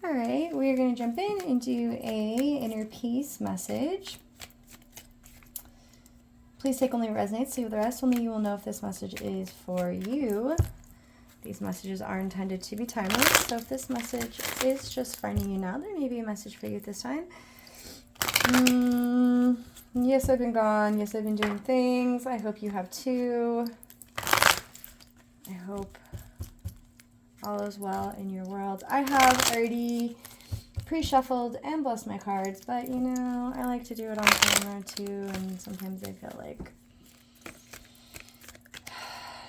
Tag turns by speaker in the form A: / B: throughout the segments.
A: All right, we're going to jump in and do a inner peace message. Please take only what resonates, leave the rest. Only you will know if this message is for you. These messages are intended to be timeless, so if this message is just finding you now, there may be a message for you at this time. Yes, I've been gone. Yes, I've been doing things. I hope you have too. I hope all is well in your world. I have already pre-shuffled and blessed my cards, but you know, I like to do it on camera too, and sometimes I feel like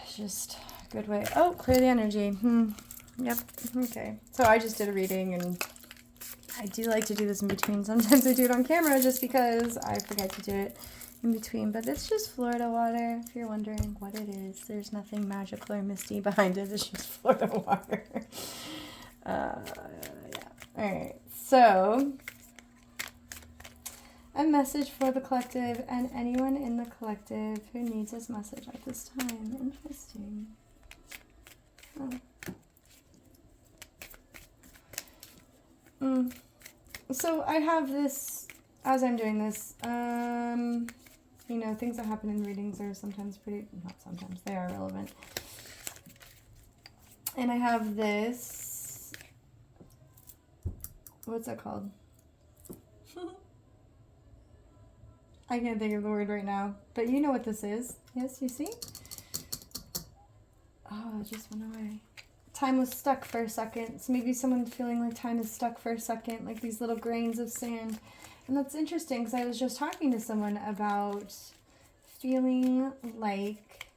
A: it's just a good way. Oh, clear the energy. Yep. Okay. So I just did a reading, and I do like to do this in between. Sometimes I do it on camera just because I forget to do it in between, but it's just Florida water, if you're wondering what it is. There's nothing magical or misty behind it. It's just Florida water. Yeah. All right. So, a message for the collective and anyone in the collective who needs this message at this time. Interesting. So I have this, as I'm doing this, you know, things that happen in readings are sometimes not sometimes, they are relevant. And I have this, what's that called? I can't think of the word right now, but you know what this is. Yes, you see? Oh, it just went away. Time was stuck for a second. So maybe someone's feeling like time is stuck for a second, like these little grains of sand. And that's interesting because I was just talking to someone about feeling like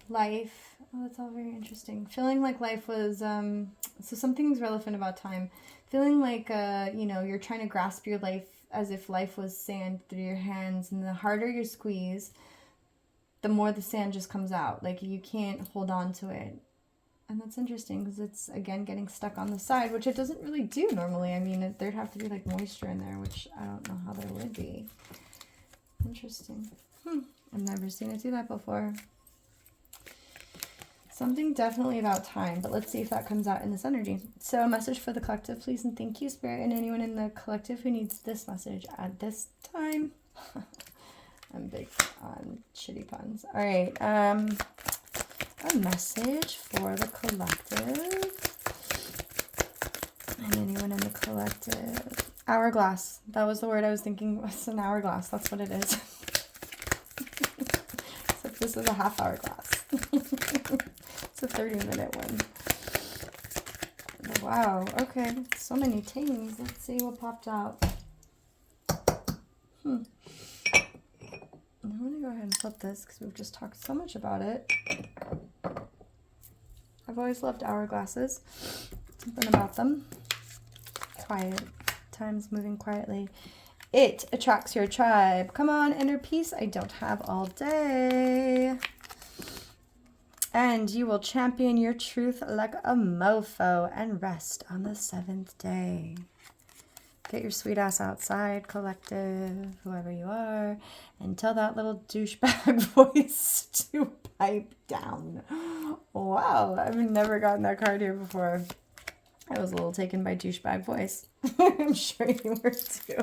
A: life. Oh, that's all very interesting. Feeling like life was, so something's relevant about time. Feeling like, you know, you're trying to grasp your life as if life was sand through your hands. And the harder you squeeze, the more the sand just comes out. Like you can't hold on to it. And that's interesting because it's, again, getting stuck on the side, which it doesn't really do normally. I mean, there'd have to be like moisture in there, which I don't know how there would be. Interesting. I've never seen it do that before. Something definitely about time, but let's see if that comes out in this energy. So a message for the collective, please and thank you, Spirit, and anyone in the collective who needs this message at this time. I'm big on shitty puns. All right. A message for the collective and anyone in the collective. Hourglass. That was the word I was thinking. It's an hourglass. That's what it is. Except this is a half hourglass. It's a 30-minute one. Wow. Okay. So many things. Let's see what popped out. I'm going to go ahead and flip this because we've just talked so much about it. I've always loved hourglasses. Something about them. Quiet. Time's moving quietly. It attracts your tribe. Come on, inner peace. I don't have all day. And you will champion your truth like a mofo and rest on the 7th day. Get your sweet ass outside, collective, whoever you are, and tell that little douchebag voice to pipe down. Wow, I've never gotten that card here before. I was a little taken by douchebag voice. I'm sure you were too.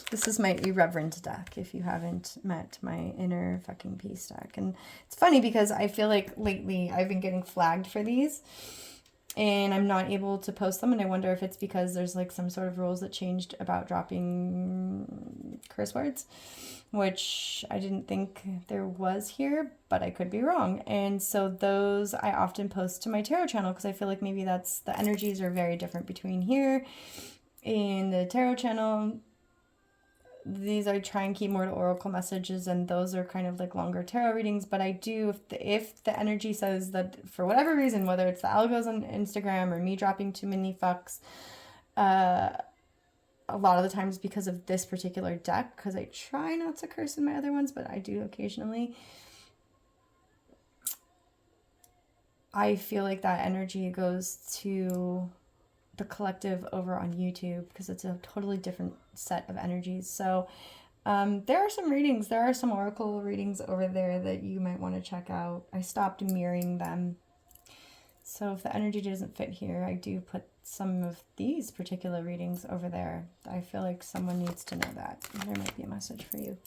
A: This is my irreverent deck, if you haven't met my inner fucking peace deck. And it's funny because I feel like lately I've been getting flagged for these. And I'm not able to post them, and I wonder if it's because there's like some sort of rules that changed about dropping curse words, which I didn't think there was here, but I could be wrong. And so those I often post to my tarot channel because I feel like maybe that's, the energies are very different between here and the tarot channel. These I try and keep more to oracle messages, and those are kind of like longer tarot readings. But I do, if the energy says that for whatever reason, whether it's the algos on Instagram or me dropping too many fucks, a lot of the times because of this particular deck, because I try not to curse in my other ones, but I do occasionally. I feel like that energy goes to the collective over on YouTube because it's a totally different set of energies. So there are some readings, there are some oracle readings over there that you might want to check out. I stopped mirroring them. So if the energy doesn't fit here, I do put some of these particular readings over there. I feel like someone needs to know that. There might be a message for you.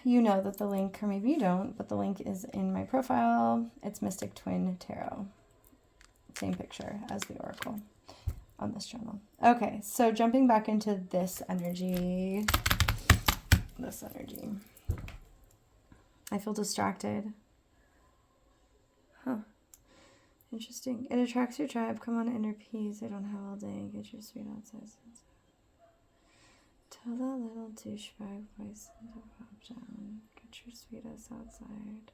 A: You know that the link, or maybe you don't, but the link is in my profile. It's Mystic Twin Tarot. Same picture as the Oracle on this channel. Okay, so jumping back into this energy. I feel distracted. Huh. Interesting. It attracts your tribe. Come on, inner peace. I don't have all day. Get your sweet outside. Tell that little douchebag voice to pop down. Get your sweetest outside.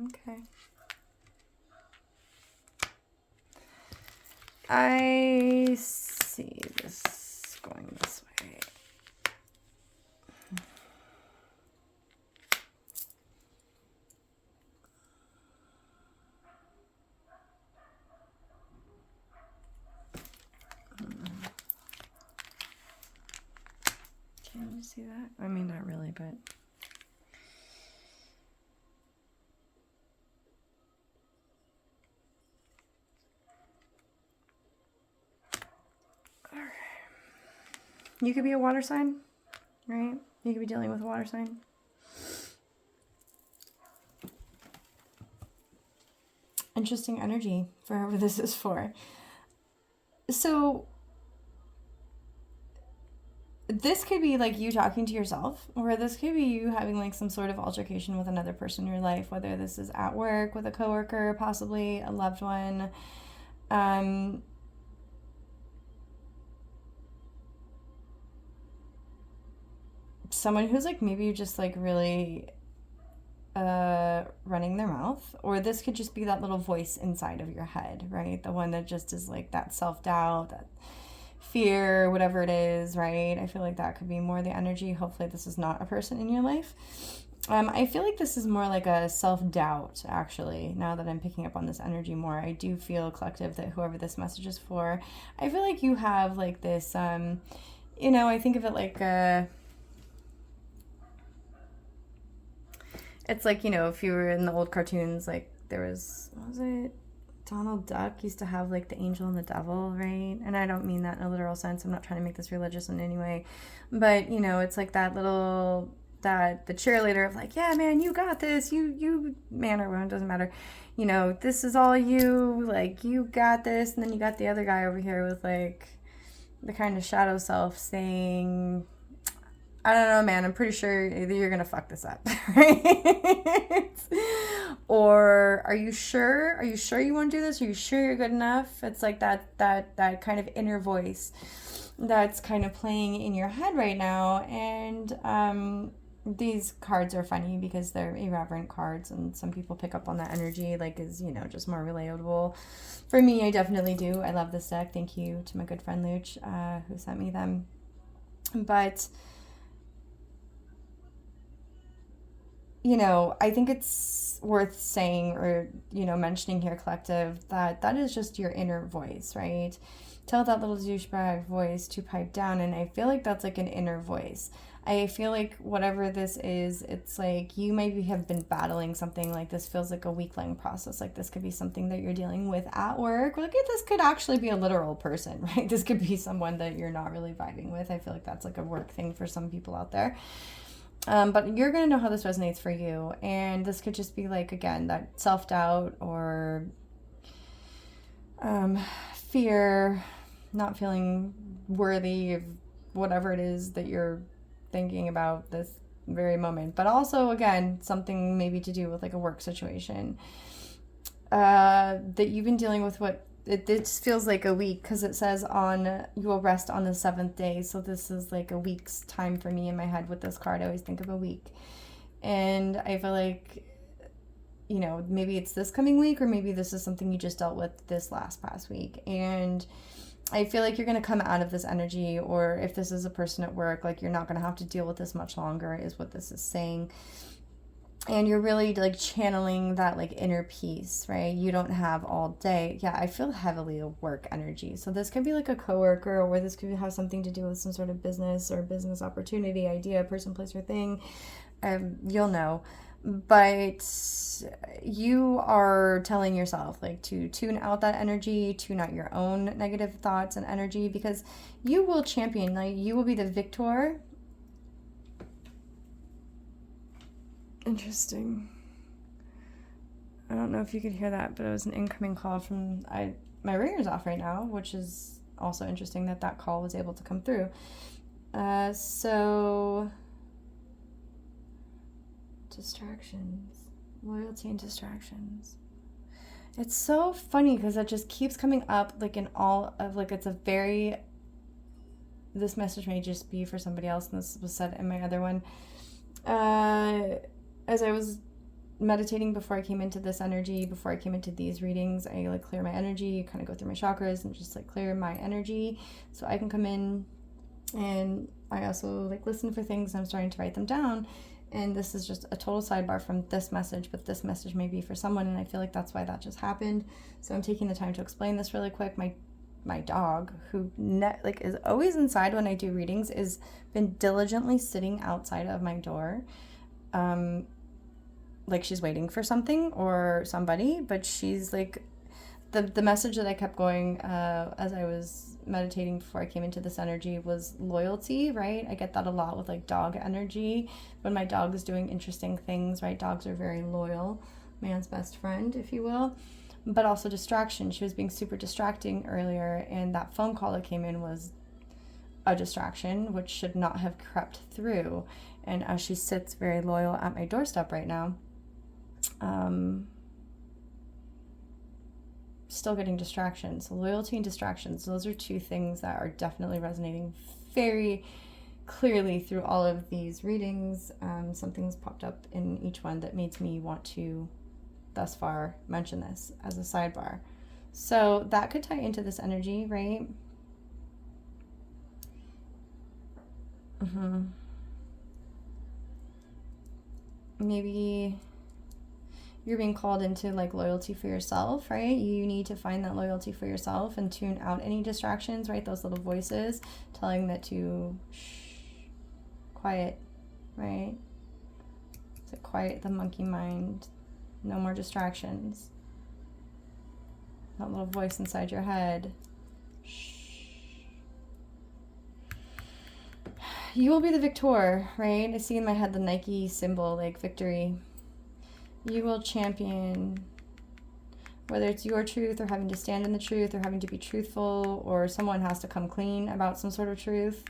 A: Okay. I see this going this way. Can you see that? I mean, not really, but... You could be a water sign, right? You could be dealing with a water sign. Interesting energy for whoever this is for. So this could be like you talking to yourself, or this could be you having like some sort of altercation with another person in your life, whether this is at work with a coworker, possibly a loved one. Someone who's like maybe just like really running their mouth, or this could just be that little voice inside of your head, right? The one that just is like that self-doubt, that fear, whatever it is, right? I feel like that could be more the energy. Hopefully this is not a person in your life. I feel like this is more like a self-doubt, actually, now that I'm picking up on this energy more. I do feel, collective, that whoever this message is for, I feel like you have like this, you know, I think of it like it's like, you know, if you were in the old cartoons, like there was, what was it? Donald Duck used to have like the angel and the devil, right? And I don't mean that in a literal sense. I'm not trying to make this religious in any way. But, you know, it's like that little, that the cheerleader of like, yeah, man, you got this. You, man or woman, doesn't matter. You know, this is all you, like, you got this. And then you got the other guy over here with like the kind of shadow self saying, I don't know, man, I'm pretty sure you're going to fuck this up, right? Or are you sure? Are you sure you want to do this? Are you sure you're good enough? It's like that kind of inner voice that's kind of playing in your head right now. And these cards are funny because they're irreverent cards, and some people pick up on that energy, like, is, you know, just more relatable. For me, I definitely do. I love this deck. Thank you to my good friend Luch, who sent me them. But... you know, I think it's worth saying, or, you know, mentioning here, collective, that that is just your inner voice, right? Tell that little douchebag voice to pipe down. And I feel like that's like an inner voice. I feel like whatever this is, it's like you maybe have been battling something. Like this feels like a week-long process. Like this could be something that you're dealing with at work. Like this could actually be a literal person, right? This could be someone that you're not really vibing with. I feel like that's like a work thing for some people out there. But you're going to know how this resonates for you. And this could just be like, again, that self-doubt or fear, not feeling worthy of whatever it is that you're thinking about this very moment. But also, again, something maybe to do with like a work situation that you've been dealing with. This feels like a week, because it says you will rest on the 7th day. So this is like a week's time for me in my head with this card. I always think of a week. And I feel like, you know, maybe it's this coming week, or maybe this is something you just dealt with this past week. And I feel like you're going to come out of this energy, or if this is a person at work, like you're not going to have to deal with this much longer, is what this is saying. and you're really like channeling that like inner peace, right? You don't have all day. Yeah, I feel heavily a work energy. So this could be like a coworker, or this could have something to do with some sort of business or business opportunity, idea, person, place, or thing. You'll know. But you are telling yourself like to tune out that energy, tune out your own negative thoughts and energy, because you will champion, like you will be the victor. Interesting. I don't know if you could hear that, but it was an incoming call from my ringer's off right now, which is also interesting that that call was able to come through. So distractions, loyalty and distractions. It's so funny because it just keeps coming up like in all of like, it's a very, this message may just be for somebody else, and this was said in my other one. As I was meditating before I came into this energy, before I came into these readings, I like clear my energy, kind of go through my chakras and just like clear my energy so I can come in. And I also like listen for things, and I'm starting to write them down. And this is just a total sidebar from this message, but this message may be for someone, and I feel like that's why that just happened. So I'm taking the time to explain this really quick. My dog, who like is always inside when I do readings, is been diligently sitting outside of my door. Like she's waiting for something or somebody, but she's like, the message that I kept going as I was meditating before I came into this energy was loyalty, right? I get that a lot with like dog energy when my dog is doing interesting things, right? Dogs are very loyal, man's best friend, if you will. But also distraction. She was being super distracting earlier, and that phone call that came in was a distraction, which should not have crept through. And as she sits very loyal at my doorstep right now, still getting distractions. So loyalty and distractions, those are two things that are definitely resonating very clearly through all of these readings. Something's popped up in each one that made me want to thus far mention this as a sidebar. So that could tie into this energy, right? Maybe you're being called into like loyalty for yourself, right? You need to find that loyalty for yourself and tune out any distractions, right? Those little voices telling that to shh, quiet, right? To quiet the monkey mind. No more distractions. That little voice inside your head. Shh. You will be the victor, right? I see in my head the Nike symbol, like victory. You will champion, whether it's your truth or having to stand in the truth or having to be truthful, or someone has to come clean about some sort of truth,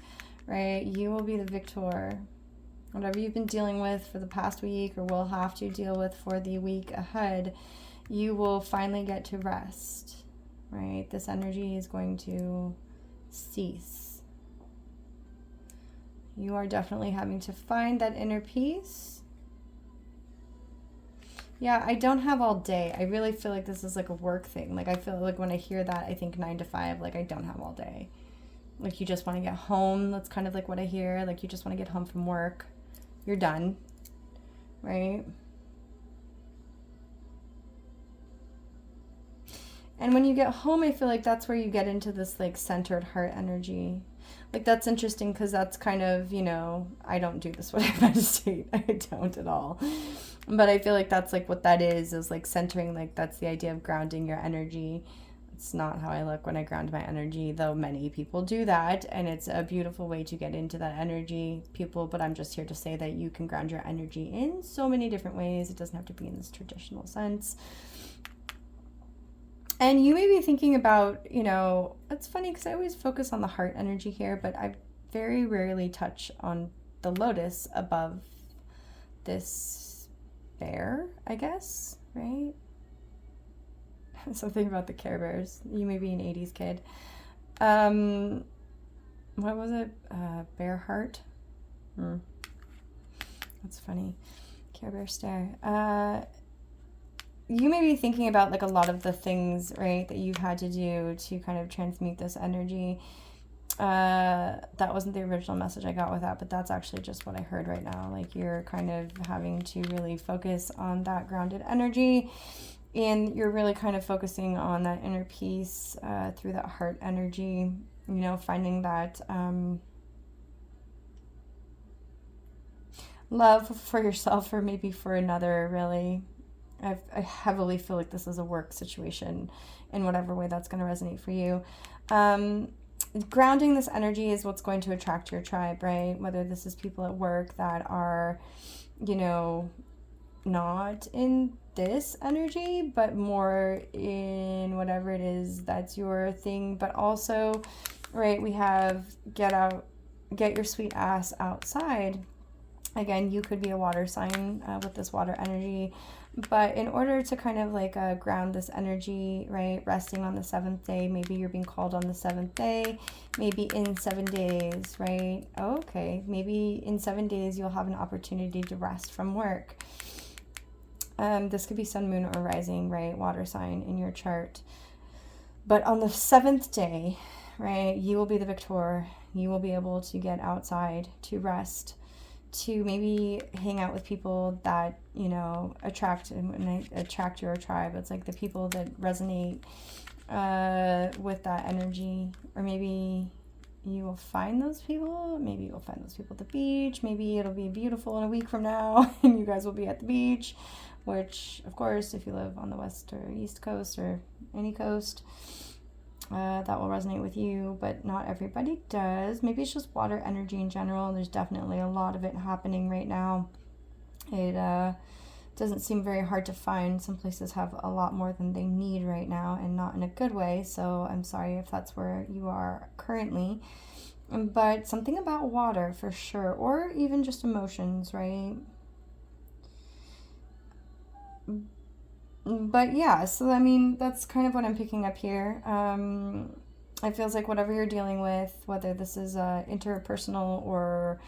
A: right? You will be the victor. Whatever you've been dealing with for the past week or will have to deal with for the week ahead, you will finally get to rest, right? This energy is going to cease. You are definitely having to find that inner peace. Yeah, I don't have all day. I really feel like this is like a work thing. Like I feel like when I hear that, I think 9 to 5, like I don't have all day. Like you just want to get home. That's kind of like what I hear. Like you just want to get home from work. You're done, right? And when you get home, I feel like that's where you get into this like centered heart energy. Like that's interesting because that's kind of, you know, I don't do this when I meditate. I don't at all. But I feel like that's like what that is like centering, like that's the idea of grounding your energy. It's not how I look when I ground my energy, though many people do that, and it's a beautiful way to get into that energy, people. But I'm just here to say that you can ground your energy in so many different ways. It doesn't have to be in this traditional sense. And you may be thinking about, you know, it's funny because I always focus on the heart energy here, but I very rarely touch on the lotus above this bear, I guess, right? Something about the Care Bears. You may be an 80s kid. What was it? Bear heart? That's funny. Care Bear stare. You may be thinking about like a lot of the things, right, that you've had to do to kind of transmute this energy. That wasn't the original message I got with that, but that's actually just what I heard right now. Like you're kind of having to really focus on that grounded energy, and you're really kind of focusing on that inner peace through that heart energy, you know, finding that love for yourself or maybe for another, really. I heavily feel like this is a work situation in whatever way that's going to resonate for you. Grounding this energy is what's going to attract your tribe, right? Whether this is people at work that are, you know, not in this energy, but more in whatever it is that's your thing. But also, right, we have get your sweet ass outside. Again, you could be a water sign with this water energy. But in order to kind of like ground this energy, right, resting on the 7th day, maybe you're being called on the 7th day, maybe in 7 days, right? Okay, maybe in 7 days you'll have an opportunity to rest from work. This could be sun, moon, or rising, right, water sign in your chart. But on the 7th day, right, you will be the victor. You will be able to get outside, to rest, to maybe hang out with people that, you know, attract your tribe. It's like the people that resonate with that energy. Or maybe you will find those people. Maybe you'll find those people at the beach. Maybe it'll be beautiful in a week from now and you guys will be at the beach, which, of course, if you live on the west or east coast or any coast, that will resonate with you, but not everybody does. Maybe it's just water energy in general. There's definitely a lot of it happening right now. It doesn't seem very hard to find. Some places have a lot more than they need right now, and not in a good way, so I'm sorry if that's where you are currently. But something about water for sure, or even just emotions, right? But yeah, so I mean, that's kind of what I'm picking up here. It feels like whatever you're dealing with, whether this is interpersonal or,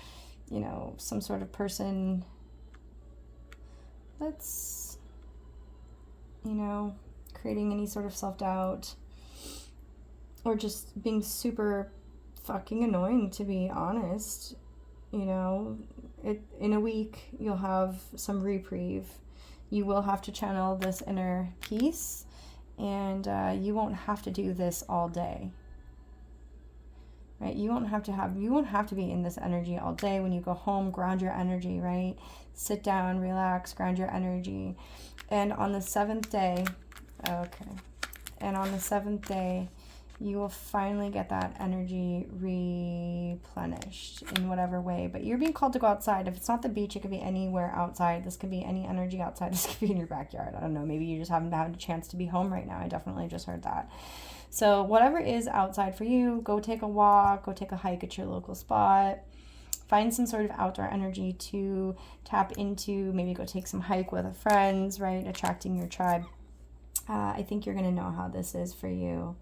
A: you know, some sort of person that's, you know, creating any sort of self-doubt or just being super fucking annoying, to be honest. You know, in a week you'll have some reprieve. You will have to channel this inner peace, and you won't have to do this all day, right? You won't have to be in this energy all day. When you go home, ground your energy, right? Sit down, relax, ground your energy. And on the 7th day, you will finally get that energy replenished in whatever way. But you're being called to go outside. If it's not the beach, it could be anywhere outside. This could be any energy outside. This could be in your backyard. I don't know. Maybe you just haven't had a chance to be home right now. I definitely just heard that. So whatever is outside for you, go take a walk, go take a hike at your local spot. Find some sort of outdoor energy to tap into. Maybe go take some hike with friends, right? Attracting your tribe. I think you're going to know how this is for you.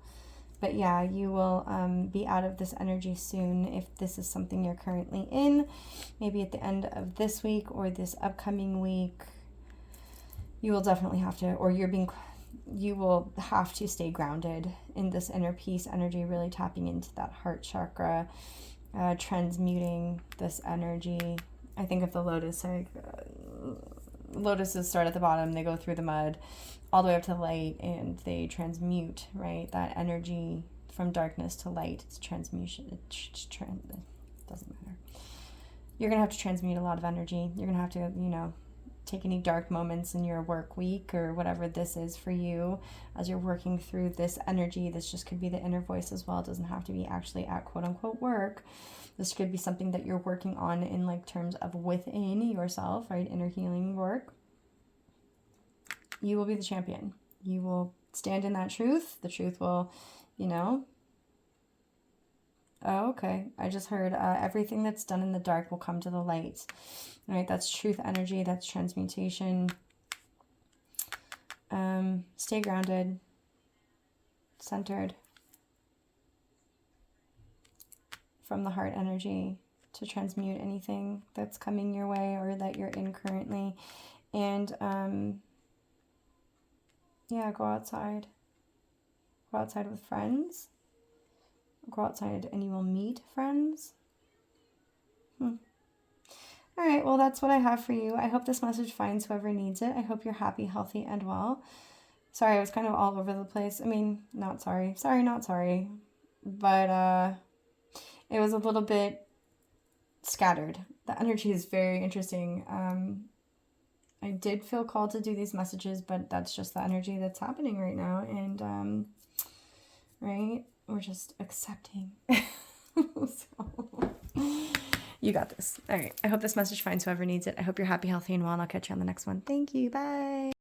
A: But yeah, you will be out of this energy soon if this is something you're currently in. Maybe at the end of this week or this upcoming week, you will definitely have to, or you will have to stay grounded in this inner peace energy, really tapping into that heart chakra, transmuting this energy. I think of the lotus, like lotuses start at the bottom, they go through the mud all the way up to the light, and they transmute, right, that energy from darkness to light. It's transmutation. It doesn't matter. You're gonna have to transmute a lot of energy. You're gonna have to, you know, take any dark moments in your work week or whatever this is for you as you're working through this energy. This just could be the inner voice as well. It doesn't have to be actually at quote unquote work. This could be something that you're working on in like terms of within yourself, right? Inner healing work. You will be the champion. You will stand in that truth. The truth will, you know. Oh, okay. I just heard everything that's done in the dark will come to the light. All right, that's truth energy. That's transmutation. Stay grounded, centered from the heart energy to transmute anything that's coming your way or that you're in currently. And yeah, go outside. Go outside with friends. Go outside and you will meet friends. All right, well, that's what I have for you. I hope this message finds whoever needs it. I hope you're happy, healthy, and well. Sorry, I was kind of all over the place. I mean, not sorry. Sorry, not sorry. But it was a little bit scattered. The energy is very interesting. I did feel called to do these messages, but that's just the energy that's happening right now. And, right, we're just accepting. So, you got this. All right. I hope this message finds whoever needs it. I hope you're happy, healthy, and well. And I'll catch you on the next one. Thank you. Bye.